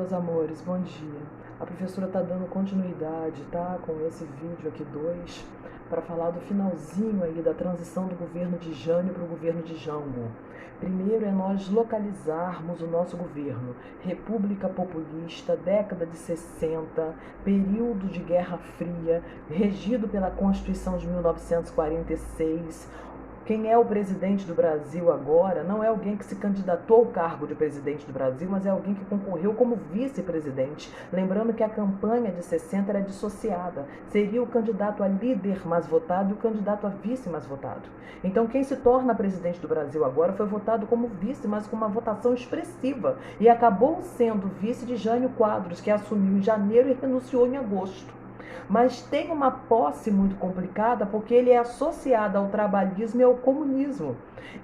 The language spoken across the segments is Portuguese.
meus amores, bom dia. A professora está dando continuidade, tá? Com esse vídeo aqui 2, para falar do finalzinho aí da transição do governo de Jânio para o governo de Jango. Primeiro é nós localizarmos o nosso governo. República populista, década de 60, período de Guerra Fria, regido pela Constituição de 1946. Quem é o presidente do Brasil agora não é alguém que se candidatou ao cargo de presidente do Brasil, mas é alguém que concorreu como vice-presidente. Lembrando que a campanha de 60 era dissociada. Seria o candidato a líder mais votado e o candidato a vice mais votado. Então quem se torna presidente do Brasil agora foi votado como vice, mas com uma votação expressiva. E acabou sendo vice de Jânio Quadros, que assumiu em janeiro e renunciou em agosto. Mas tem uma posse muito complicada porque ele é associado ao trabalhismo e ao comunismo.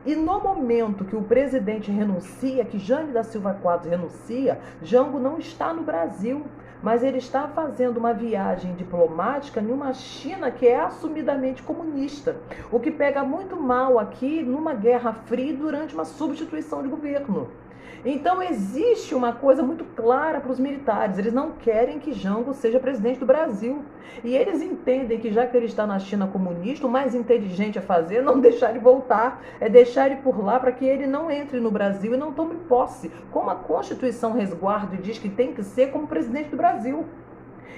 E no momento que o presidente renuncia, que Jânio da Silva Quadros renuncia, Jango não está no Brasil, mas ele está fazendo uma viagem diplomática em uma China que é assumidamente comunista, o que pega muito mal aqui numa Guerra Fria durante uma substituição de governo. Então existe uma coisa muito clara para os militares, eles não querem que Jango seja presidente do Brasil. E eles entendem que já que ele está na China comunista, o mais inteligente a fazer é não deixar ele voltar, é deixar ele por lá para que ele não entre no Brasil e não tome posse, como a Constituição resguarda e diz que tem que ser como presidente do Brasil.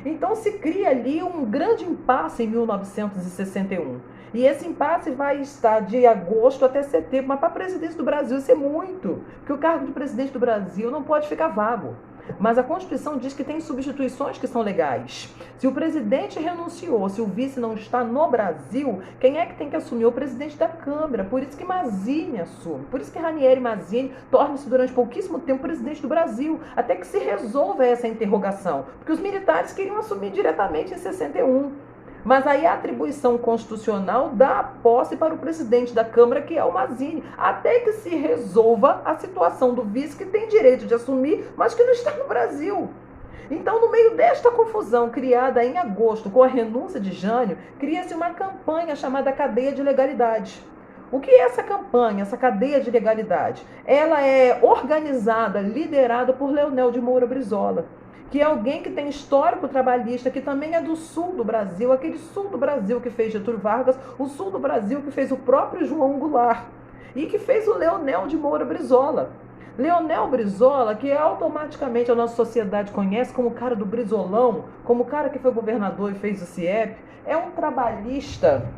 Então se cria ali um grande impasse em 1961. E esse impasse vai estar de agosto até setembro, mas para a presidência do Brasil isso é muito, porque o cargo de presidente do Brasil não pode ficar vago. Mas a Constituição diz que tem substituições que são legais. Se o presidente renunciou, se o vice não está no Brasil, quem é que tem que assumir? O presidente da Câmara. Por isso que Mazzini assume. Por isso que Ranieri Mazzini torna-se durante pouquíssimo tempo presidente do Brasil, até que se resolva essa interrogação. Porque os militares queriam assumir diretamente em 61. Mas aí a atribuição constitucional dá a posse para o presidente da Câmara, que é o Mazzini, até que se resolva a situação do vice, que tem direito de assumir, mas que não está no Brasil. Então, no meio desta confusão criada em agosto com a renúncia de Jânio, cria-se uma campanha chamada Cadeia de Legalidade. O que é essa campanha, essa cadeia de legalidade? Ela é organizada, liderada por Leonel de Moura Brizola, que é alguém que tem histórico trabalhista, que também é do sul do Brasil, aquele sul do Brasil que fez Getúlio Vargas, o sul do Brasil que fez o próprio João Goulart e que fez o Leonel de Moura Brizola. Leonel Brizola, que automaticamente a nossa sociedade conhece como o cara do Brizolão, como o cara que foi governador e fez o CIEP, é um trabalhista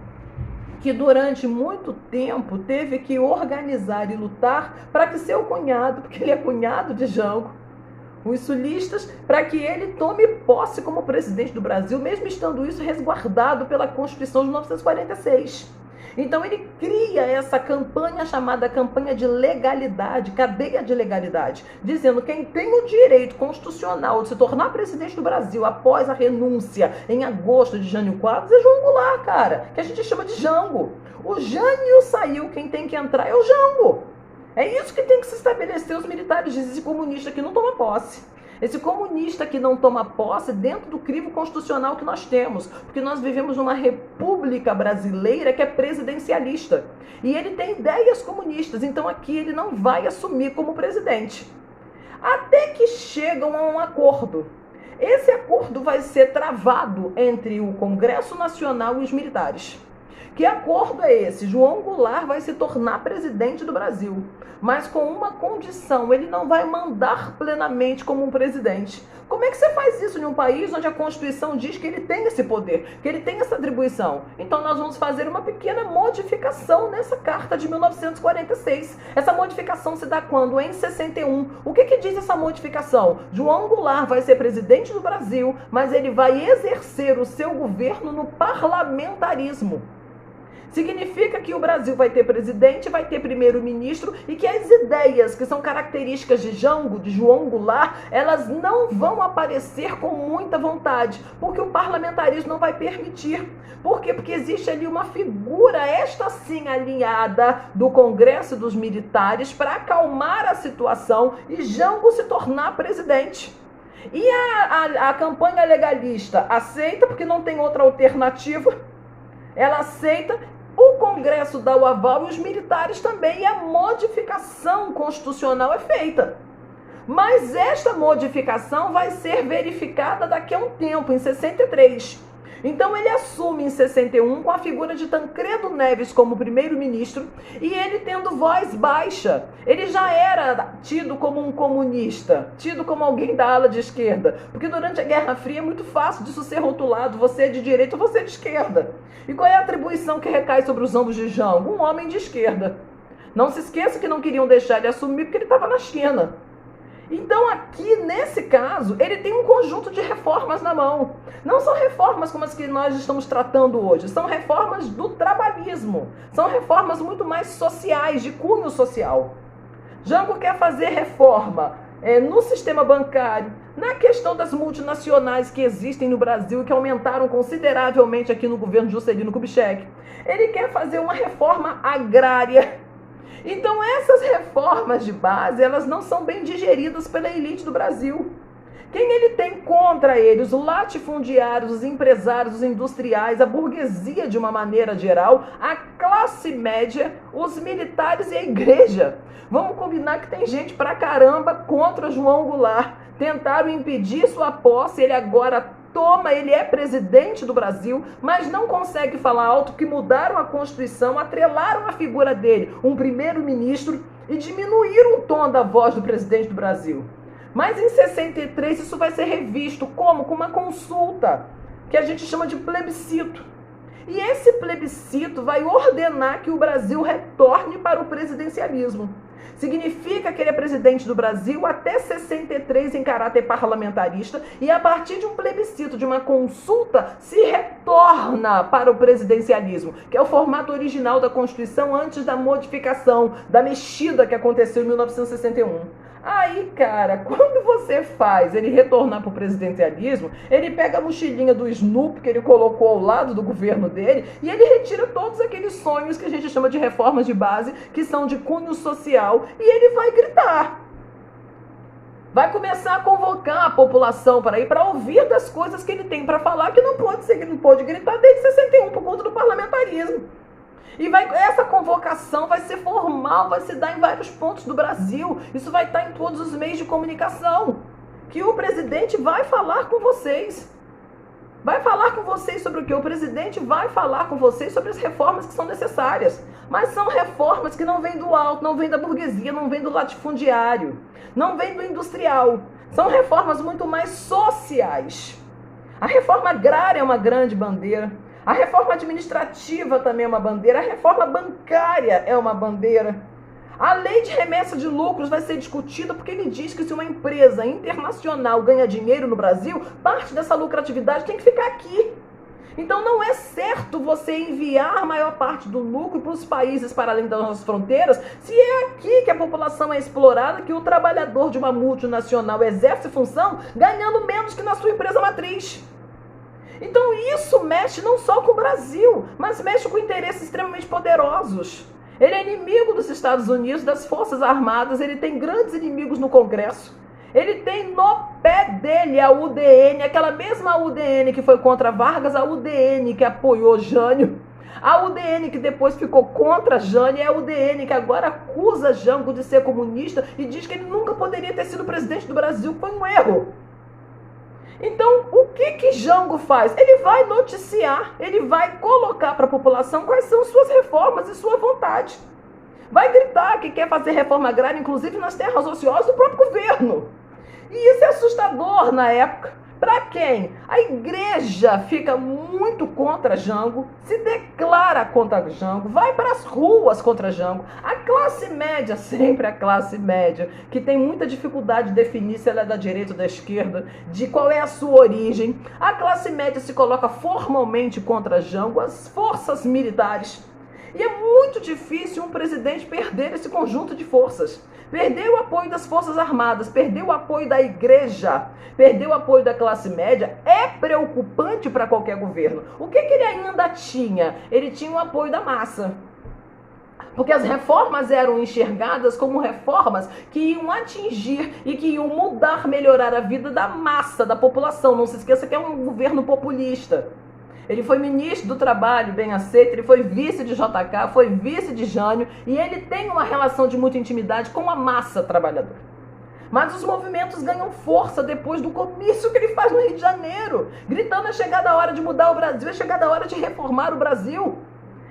que durante muito tempo teve que organizar e lutar para que seu cunhado, porque ele é cunhado de Jango, os sulistas, para que ele tome posse como presidente do Brasil, mesmo estando isso resguardado pela Constituição de 1946. Então ele cria essa campanha chamada campanha de legalidade, cadeia de legalidade, dizendo que quem tem o direito constitucional de se tornar presidente do Brasil após a renúncia em agosto de Jânio Quadros é João Goulart, cara, que a gente chama de Jango. O Jânio saiu, quem tem que entrar é o Jango. É isso que tem que se estabelecer. Os militares dizem: esse comunista que não toma posse. Esse comunista que não toma posse dentro do crivo constitucional que nós temos. Porque nós vivemos numa república brasileira que é presidencialista. E ele tem ideias comunistas. Então aqui ele não vai assumir como presidente. Até que chegam a um acordo. Esse acordo vai ser travado entre o Congresso Nacional e os militares. Que acordo é esse? João Goulart vai se tornar presidente do Brasil, mas com uma condição: ele não vai mandar plenamente como um presidente. Como é que você faz isso em um país onde a Constituição diz que ele tem esse poder, que ele tem essa atribuição? Então nós vamos fazer uma pequena modificação nessa carta de 1946. Essa modificação se dá quando? Em 61. O que diz essa modificação? João Goulart vai ser presidente do Brasil, mas ele vai exercer o seu governo no parlamentarismo. Significa que o Brasil vai ter presidente, vai ter primeiro-ministro e que as ideias que são características de Jango, de João Goulart, elas não vão aparecer com muita vontade, porque o parlamentarismo não vai permitir. Por quê? Porque existe ali uma figura, esta sim alinhada, do Congresso dos Militares para acalmar a situação e Jango se tornar presidente. E a campanha legalista aceita, porque não tem outra alternativa, ela aceita. O Congresso dá o aval e os militares também, e a modificação constitucional é feita. Mas esta modificação vai ser verificada daqui a um tempo, em 63. Então ele assume em 61 com a figura de Tancredo Neves como primeiro-ministro e ele tendo voz baixa. Ele já era tido como um comunista, tido como alguém da ala de esquerda, porque durante a Guerra Fria é muito fácil disso ser rotulado, você é de direita ou você é de esquerda. E qual é a atribuição que recai sobre os ombros de Jango? Um homem de esquerda. Não se esqueça que não queriam deixar ele assumir porque ele estava na China. Então aqui, nesse caso, ele tem um conjunto de reformas na mão. Não são reformas como as que nós estamos tratando hoje, são reformas do trabalhismo. São reformas muito mais sociais, de cunho social. Jango quer fazer reforma no sistema bancário, na questão das multinacionais que existem no Brasil e que aumentaram consideravelmente aqui no governo Juscelino Kubitschek. Ele quer fazer uma reforma agrária. Então essas reformas de base, elas não são bem digeridas pela elite do Brasil. Quem ele tem contra ele? Os latifundiários, os empresários, os industriais, a burguesia de uma maneira geral, a classe média, os militares e a igreja. Vamos combinar que tem gente pra caramba contra João Goulart. Tentaram impedir sua posse, ele agora ele é presidente do Brasil, mas não consegue falar alto que mudaram a Constituição, atrelaram a figura dele, um primeiro-ministro, e diminuíram o tom da voz do presidente do Brasil. Mas em 63 isso vai ser revisto como? Com uma consulta, que a gente chama de plebiscito. E esse plebiscito vai ordenar que o Brasil retorne para o presidencialismo. Significa que ele é presidente do Brasil até 63 em caráter parlamentarista e a partir de um plebiscito, de uma consulta, se retorna para o presidencialismo, que é o formato original da Constituição antes da modificação, da mexida que aconteceu em 1961. Aí, cara, quando você faz ele retornar para o presidencialismo, ele pega a mochilinha do Snoopy que ele colocou ao lado do governo dele e ele retira todos aqueles sonhos que a gente chama de reformas de base, que são de cunho social, e ele vai gritar. Vai começar a convocar a população para ir para ouvir das coisas que ele tem para falar, que não pode ser, que não pode gritar desde 61 por conta do parlamentarismo. E essa convocação vai ser formal, vai se dar em vários pontos do Brasil. Isso vai estar em todos os meios de comunicação. Que o presidente vai falar com vocês. Vai falar com vocês sobre o quê? O presidente vai falar com vocês sobre as reformas que são necessárias. Mas são reformas que não vêm do alto, não vêm da burguesia, não vêm do latifundiário, não vêm do industrial. São reformas muito mais sociais. A reforma agrária é uma grande bandeira. A reforma administrativa também é uma bandeira, a reforma bancária é uma bandeira. A lei de remessa de lucros vai ser discutida porque ele diz que se uma empresa internacional ganha dinheiro no Brasil, parte dessa lucratividade tem que ficar aqui. Então não é certo você enviar a maior parte do lucro para os países para além das nossas fronteiras, se é aqui que a população é explorada, que o trabalhador de uma multinacional exerce função ganhando menos que na sua empresa matriz. Então isso mexe não só com o Brasil, mas mexe com interesses extremamente poderosos. Ele é inimigo dos Estados Unidos, das Forças Armadas, ele tem grandes inimigos no Congresso. Ele tem no pé dele a UDN, aquela mesma UDN que foi contra Vargas, a UDN que apoiou Jânio. A UDN que depois ficou contra Jânio, é a UDN que agora acusa Jango de ser comunista e diz que ele nunca poderia ter sido presidente do Brasil, foi um erro. Então, o que Jango faz? Ele vai noticiar, ele vai colocar para a população quais são suas reformas e sua vontade. Vai gritar que quer fazer reforma agrária, inclusive nas terras ociosas do próprio governo. E isso é assustador na época. Para quem? A igreja fica muito contra Jango, se declara contra Jango, vai para as ruas contra Jango. A classe média, sempre a classe média, que tem muita dificuldade de definir se ela é da direita ou da esquerda, de qual é a sua origem. A classe média se coloca formalmente contra Jango, as forças militares. E é muito difícil um presidente perder esse conjunto de forças. Perder o apoio das Forças Armadas, perder o apoio da igreja, perder o apoio da classe média é preocupante para qualquer governo. O que ele ainda tinha? Ele tinha o apoio da massa. Porque as reformas eram enxergadas como reformas que iam atingir e que iam mudar, melhorar a vida da massa, da população. Não se esqueça que é um governo populista. Ele foi ministro do Trabalho, bem aceito, ele foi vice de JK, foi vice de Jânio, e ele tem uma relação de muita intimidade com a massa trabalhadora. Mas os movimentos ganham força depois do comício que ele faz no Rio de Janeiro, gritando: é chegada a hora de mudar o Brasil, é chegada a hora de reformar o Brasil.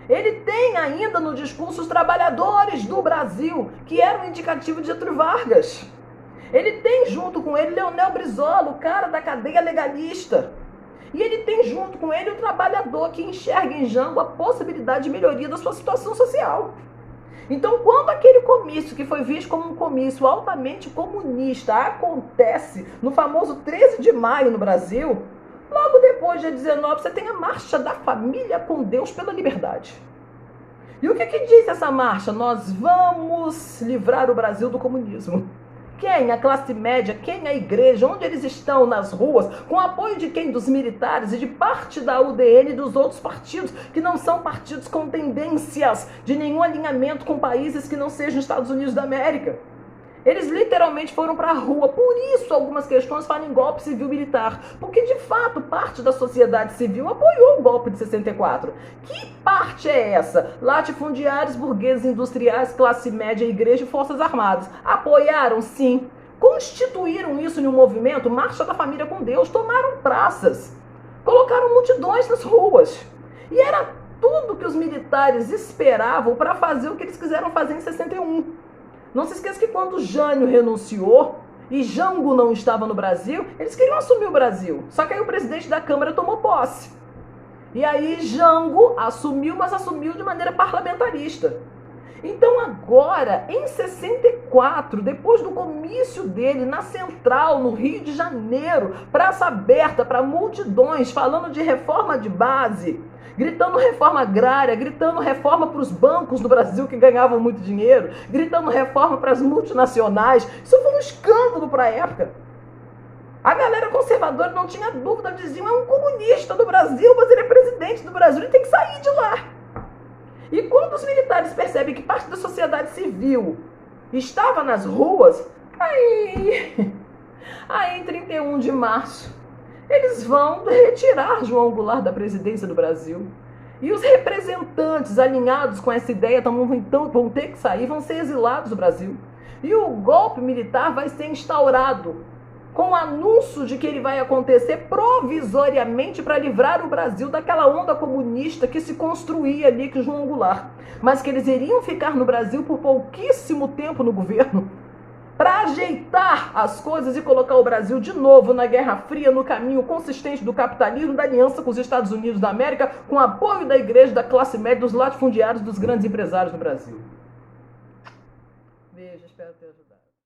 Ele tem ainda no discurso os trabalhadores do Brasil, que era um indicativo de Getúlio Vargas. Ele tem junto com ele Leonel Brizola, o cara da cadeia legalista. E ele tem junto com ele o trabalhador que enxerga em Jango a possibilidade de melhoria da sua situação social. Então, quando aquele comício, que foi visto como um comício altamente comunista, acontece no famoso 13 de maio no Brasil, logo depois, dia 19, você tem a Marcha da Família com Deus pela Liberdade. E o que diz essa marcha? Nós vamos livrar o Brasil do comunismo. Quem? A classe média, quem? A igreja, onde eles estão nas ruas, com apoio de quem? Dos militares e de parte da UDN e dos outros partidos, que não são partidos com tendências de nenhum alinhamento com países que não sejam Estados Unidos da América. Eles literalmente foram para a rua. Por isso algumas questões falam em golpe civil-militar. Porque, de fato, parte da sociedade civil apoiou o golpe de 64. Que parte é essa? Latifundiários, burgueses, industriais, classe média, igreja e forças armadas. Apoiaram, sim. Constituíram isso em um movimento, Marcha da Família com Deus. Tomaram praças. Colocaram multidões nas ruas. E era tudo que os militares esperavam para fazer o que eles quiseram fazer em 61. Não se esqueça que quando Jânio renunciou e Jango não estava no Brasil, eles queriam assumir o Brasil. Só que aí o presidente da Câmara tomou posse. E aí Jango assumiu, mas assumiu de maneira parlamentarista. Então agora, em 64, depois do comício dele na Central, no Rio de Janeiro, praça aberta para multidões, falando de reforma de base, gritando reforma agrária, gritando reforma para os bancos do Brasil que ganhavam muito dinheiro, gritando reforma para as multinacionais. Isso foi um escândalo para a época. A galera conservadora não tinha dúvida, diziam: é um comunista do Brasil, mas ele é presidente do Brasil, ele tem que sair de lá. E quando os militares percebem que parte da sociedade civil estava nas ruas, aí em 31 de março, eles vão retirar João Goulart da presidência do Brasil. E os representantes alinhados com essa ideia vão ter que sair, vão ser exilados do Brasil. E o golpe militar vai ser instaurado com o anúncio de que ele vai acontecer provisoriamente para livrar o Brasil daquela onda comunista que se construía ali com João Goulart. Mas que eles iriam ficar no Brasil por pouquíssimo tempo no governo, para ajeitar as coisas e colocar o Brasil de novo na Guerra Fria, no caminho consistente do capitalismo, da aliança com os Estados Unidos da América, com apoio da igreja, da classe média, dos latifundiários, dos grandes empresários do Brasil. Beijo, espero ter ajudado.